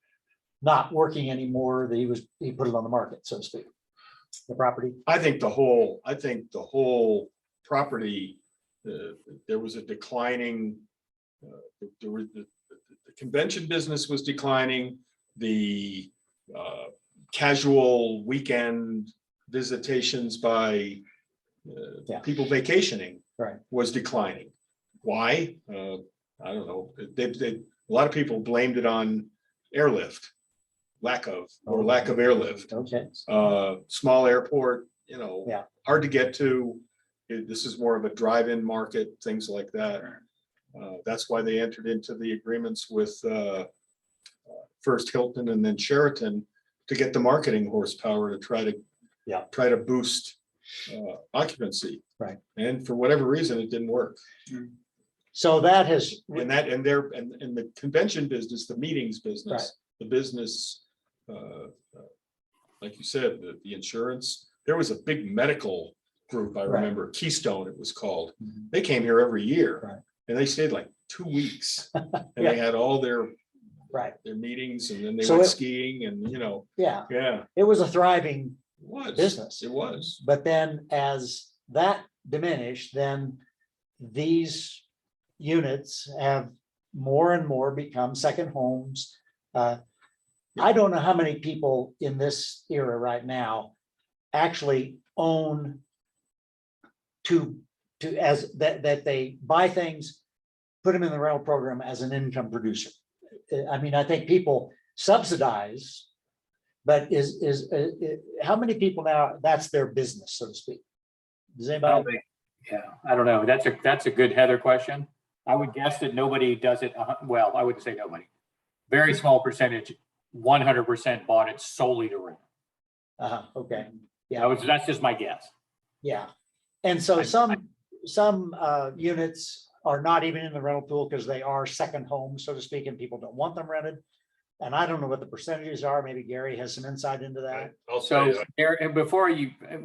not working anymore, that he put it on the market, so to speak, the property? I think the whole property, there was a declining, the convention business was declining, the casual weekend visitations by people vacationing Right. was declining. Why? I don't know. A lot of people blamed it on airlift, lack of airlift. Okay, Small airport, Yeah. hard to get to. This is more of a drive-in market, things like that. That's why they entered into the agreements with first Hilton and then Sheraton to get the marketing horsepower to try to boost occupancy. Right. And for whatever reason, it didn't work. so that has, And the convention business, the meetings business, the business, like you said, the insurance, there was a big medical group, I Right. remember, Keystone it was called. Mhm. They came here every year. Right. And they stayed like 2 weeks. And Yeah. they had all their right, meetings, and then they So went it- skiing and, yeah, yeah, it was a thriving it was. business. It was. But then as that diminished, then these units have more and more become second homes. I don't know how many people in this era right now actually own that they buy things, put them in the rental program as an income producer. I mean, I think people subsidize, but how many people now, that's their business, so to speak? Does I don't anybody? think, I don't know. That's a good Heather question. I would guess that nobody does it. Well, I wouldn't say nobody. Very small percentage, 100% bought it solely to rent. Okay, That's just my guess. yeah. And so some units are not even in the rental pool because they are second homes, so to speak, and people don't want them rented. And I don't know what the percentages are. Maybe Gary has some insight into that. I'll say, So, Eric, and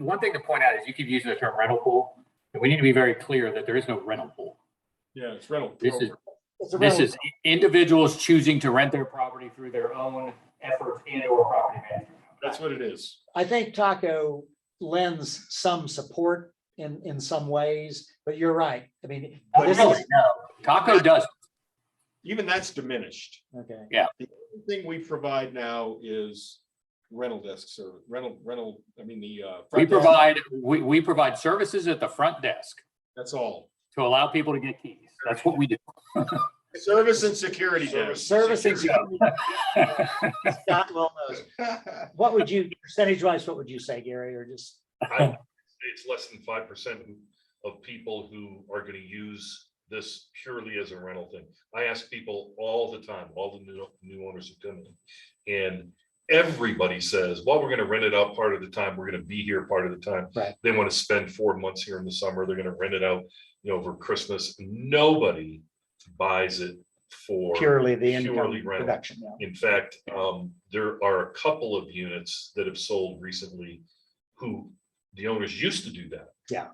one thing to point out is you keep using the term rental pool, and we need to be very clear that there is no rental pool. Yeah, it's rental. This is It's a This rental is individuals choosing to rent their property through their own efforts in or property management. That's what it is. I think Taco lends some support in some ways, but you're right. I mean, this Really, is, no. Taco does. Even that's diminished. okay. The only thing we provide now is rental desk service, rental, I mean, the. We front desk, provide, we provide services at the front desk That's all. to allow people to get keys. That's what we do. Service and security desk. Service and security. Scott well knows. What would you, percentage wise, what would you say, Gary, or just? It's less than 5% of people who are going to use this purely as a rental thing. I ask people all the time, all the new owners who come in, and everybody says, well, we're going to rent it out part of the time. We're going to be here part of the time. Right. They want to spend 4 months here in the summer. They're going to rent it out, over Christmas. Nobody buys it for Purely the income purely rental. production, yeah. In fact, there are a couple of units that have sold recently who the owners used to do that. Yeah.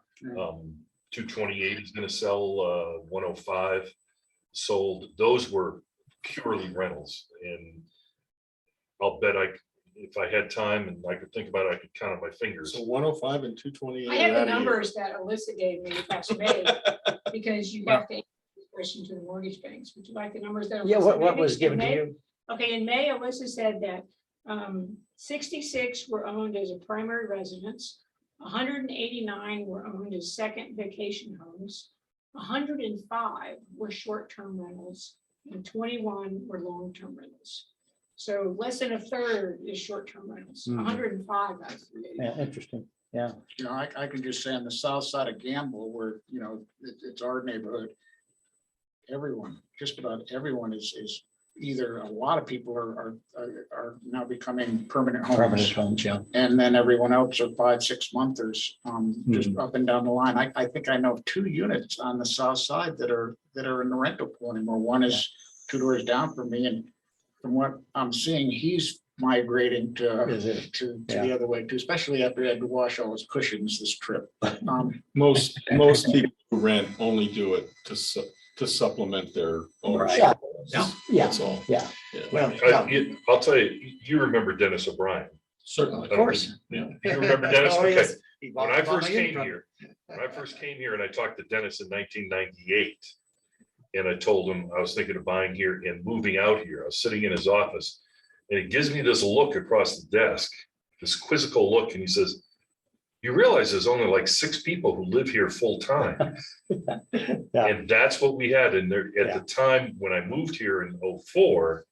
228 is going to sell, 105 sold. Those were purely rentals, and I'll bet if I had time and I could think about it, I could count on my fingers. So 105 and 228. I have are the out of here. numbers that Alyssa gave me last May, because you have to answer this question to the mortgage banks. Would you like the numbers that? Yeah, Alyssa what gave was me? given to In May? you? Okay, in May, Alyssa said that 66 were owned as a primary residence, 189 were owned as second vacation homes, 105 were short-term rentals, and 21 were long-term rentals. So less than a third is short-term rentals, Mhm. 105 out of 380. Yeah, interesting. Yeah. I can just say on the south side of Gamble, where, it's our neighborhood. Everyone, just about everyone is either, a lot of people are now becoming permanent homes. homes, yeah. And then everyone else are 5-6 monthers, just up and down the line. I think I know of 2 units on the south side that are in the rental pool anymore. One is 2 doors down from me, and from what I'm seeing, he's migrating to Is it? the other way too, especially after he had to wash all his cushions this trip. Most people who rent only do it to supplement their ownership. Yeah. Yeah, That's all. yeah. Well, I'll tell you, you remember Dennis O'Brien. Certainly. Of course. Yeah. You remember Dennis? Oh, Okay. yes. When I first came here, and I talked to Dennis in 1998, and I told him I was thinking of buying here and moving out here. I was sitting in his office, and he gives me this look across the desk, this quizzical look, and he says, "You realize there's only like 6 people who live here full time." Yeah. And that's what we had in there at the time when I moved here in 04.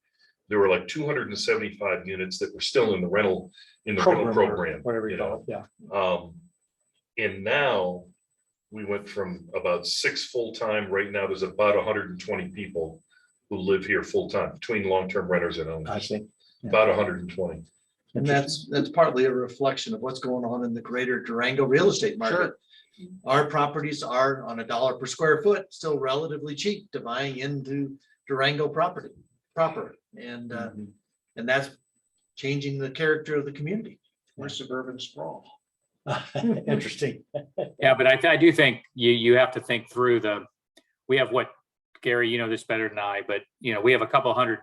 There were like 275 units that were still in the rental program. Whatever you you call know. it, yeah. And now we went from about 6 full-time. Right now, there's about 120 people who live here full-time between long-term renters and owners. I see. About 120. And that's partly a reflection of what's going on in the greater Durango real estate market. Our properties are on $1 per square foot, still relatively cheap to buying into Durango proper. And that's changing the character of the community. we're suburban sprawl. Interesting. Yeah, but I do think you have to think through we have what, Gary, you know this better than I, but we have a couple hundred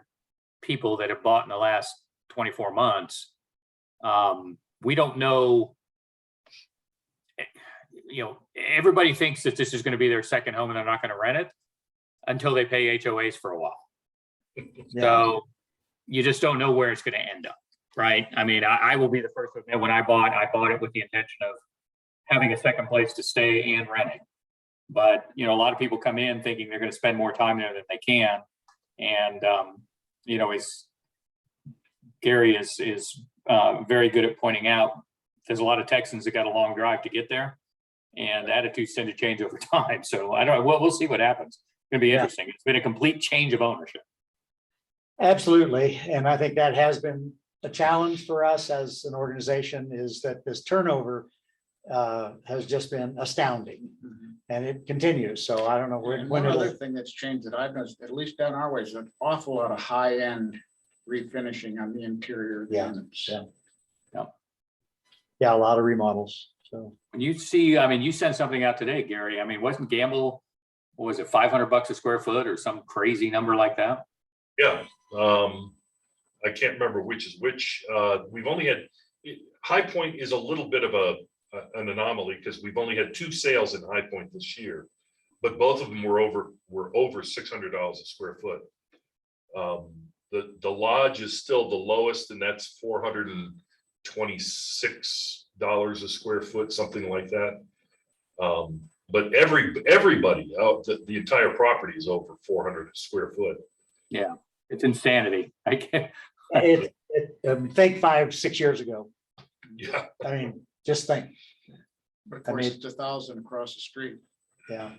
people that have bought in the last 24 months. We don't know, everybody thinks that this is going to be their second home and they're not going to rent it until they pay HOAs for a while. So you just don't know where it's going to end up, right? I mean, I will be the first to admit, when I bought it with the intention of having a second place to stay and renting. But, a lot of people come in thinking they're going to spend more time there than they can. And, Gary is very good at pointing out, there's a lot of Texans that got a long drive to get there, and attitudes tend to change over time. So I don't know, we'll see what happens. It's going to be interesting. It's been a complete change of ownership. Absolutely. And I think that has been a challenge for us as an organization, is that this turnover has just been astounding, and it continues. So I don't know And when one other it'll, thing that's changed that I've noticed, at least down our way, is an awful lot of high-end refinishing on the interior of the Yeah, units. yeah, a lot of remodels. So When you see, you sent something out today, Gary. Wasn't Gamble, what was it, $500 a square foot or some crazy number like that? Yeah. I can't remember which is which. We've only had, High Point is a little bit of an anomaly because we've only had 2 sales in High Point this year. But both of them were over $600 a square foot. The lodge is still the lowest, and that's $426 a square foot, something like that. But everybody out, the entire property is over 400 a square foot. Yeah, it's insanity. I can't. Think 5-6 years ago. Yeah, I mean, just think, But of I course, mean- it's 1,000 across the street. yeah.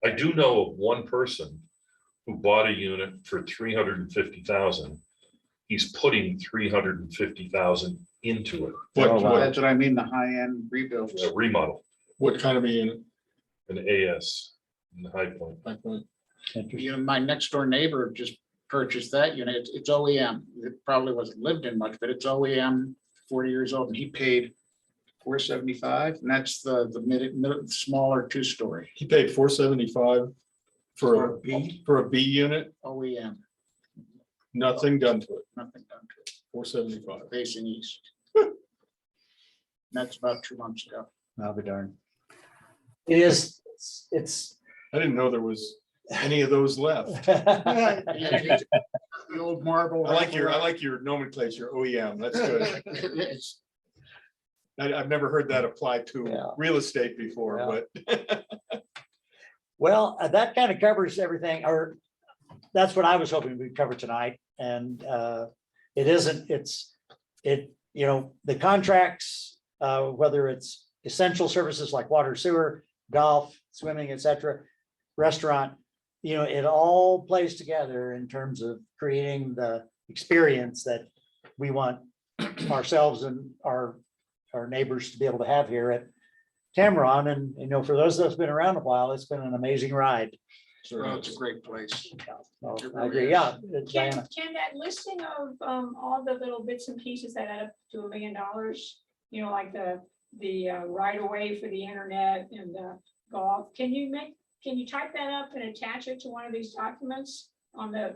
I do know of one person who bought a unit for 350,000. He's putting 350,000 into it, What, what, That's what I mean, the high-end rebuilds. a remodel, what kind of a unit? an AS in the High Point. Like what? You know, my next door neighbor just purchased that unit. It's OEM. It probably wasn't lived in much, but it's OEM, 40 years old, and he paid $475, and that's the mid smaller 2-story He paid $475 For for a B? for a B unit, OEM, nothing done to it, nothing done to it, $475. facing east. That's about 2 months ago. I'll be darned. It is, it's. I didn't know there was any of those left. The old marble. I like your nomenclature, OEM, that's good. It's- I've never heard that applied Yeah. to real estate before, Yeah. but Well, that kind of covers everything, or that's what I was hoping we'd cover tonight. And it isn't, the contracts, whether it's essential services like water, sewer, golf, swimming, et cetera, restaurant, it all plays together in terms of creating the experience that we want ourselves and our neighbors to be able to have here at Tamron. And, for those that's been around a while, it's been an amazing ride. Well, it's a great place. So, I agree, yeah. Diana. Can that listing of all the little bits and pieces that add up to $1 million, like the right of way for the internet and the golf, can you type that up and attach it to one of these documents on the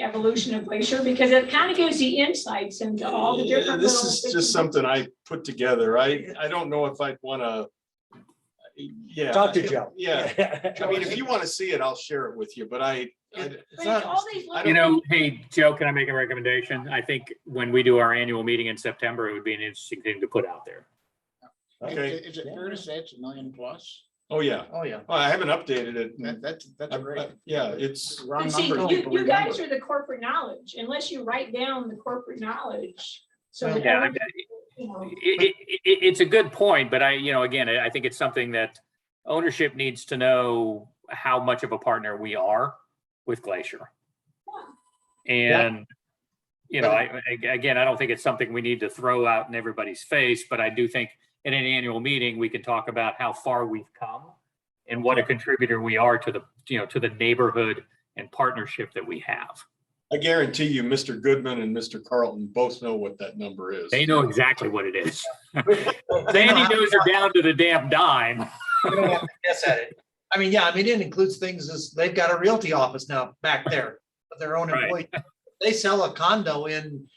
evolution of Glacier? Because it kind of gives the insights into all the different. this little is bits just and something I put together. I don't know if I'd want to. Yeah. Talk to Joe. Yeah. I mean, if you want to see it, I'll share it with you, but it's But not. it's all these I little- don't- Hey, Joe, can I make a recommendation? I think when we do our annual meeting in September, it would be an interesting thing to put out there. Okay. Is it fair to say it's $1 million plus? Oh, yeah. Oh, yeah. Oh, I haven't updated it. That's a great. Yeah, it's, Round But see, numbers, you people guys remember. are the corporate knowledge, unless you write down the corporate knowledge. So that Yeah, everybody, it's a good point, but again, I think it's something that ownership needs to know how much of a partner we are with Glacier. And, again, I don't think it's something we need to throw out in everybody's face, but I do think in an annual meeting, we can talk about how far we've come and what a contributor we are to the neighborhood and partnership that we have. I guarantee you, Mr. Goodman and Mr. Carlton both know what that number is. They know exactly what it is. Sandy knows her down to the damn dime. We don't have to guess at it. It includes things as, they've got a realty office now back there, with their own Right. employees. They sell a condo in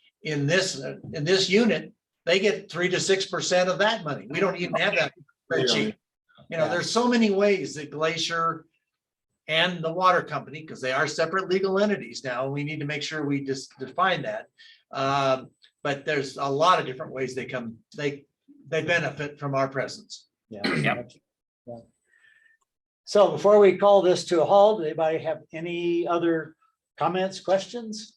this unit, they get 3 to 6% of that money. We don't even have that spreadsheet. There's so many ways that Glacier and the water company, because they are separate legal entities now, we need to make sure we just define that. But there's a lot of different ways they benefit from our presence. Yeah. Yep. Yeah. So before we call this to a halt, anybody have any other comments, questions?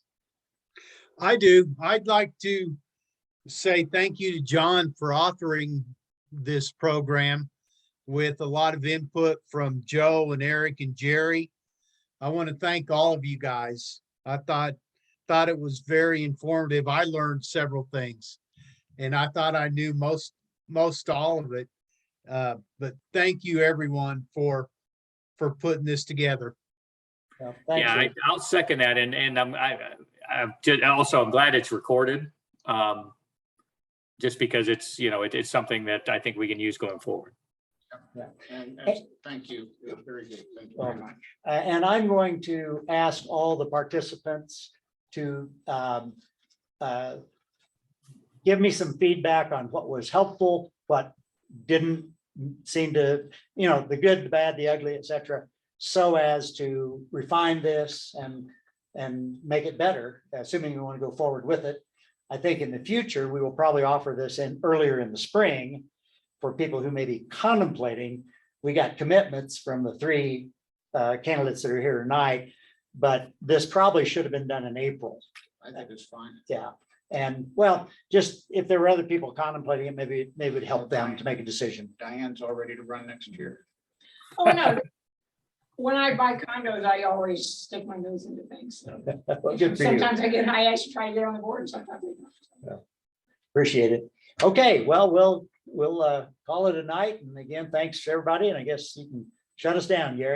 I do. I'd like to say thank you to John for authoring this program with a lot of input from Joe and Eric and Jerry. I want to thank all of you guys. I thought it was very informative. I learned several things and I thought I knew most all of it. But thank you everyone for putting this together. Well, thank Yeah, you. I'll second that. And I'm glad it's recorded. Just because it's something that I think we can use going forward. And thank you. Very good. Thank you very much. And I'm going to ask all the participants to give me some feedback on what was helpful, what didn't seem to, the good, the bad, the ugly, et cetera, so as to refine this and make it better, assuming we want to go forward with it. I think in the future, we will probably offer this earlier in the spring for people who may be contemplating. We got commitments from the three candidates that are here tonight, but this probably should have been done in April. I think it's fine. Yeah. And well, just if there were other people contemplating it, maybe it would help them to make a decision. Diane's all ready to run next year. Oh, no. When I buy condos, I always stick my nose into things. So Well, good for you. sometimes I actually try to get on the board and sometimes I don't. Appreciate it. Okay, well, we'll call it a night. And again, thanks to everybody. And I guess you can shut us down, Gary.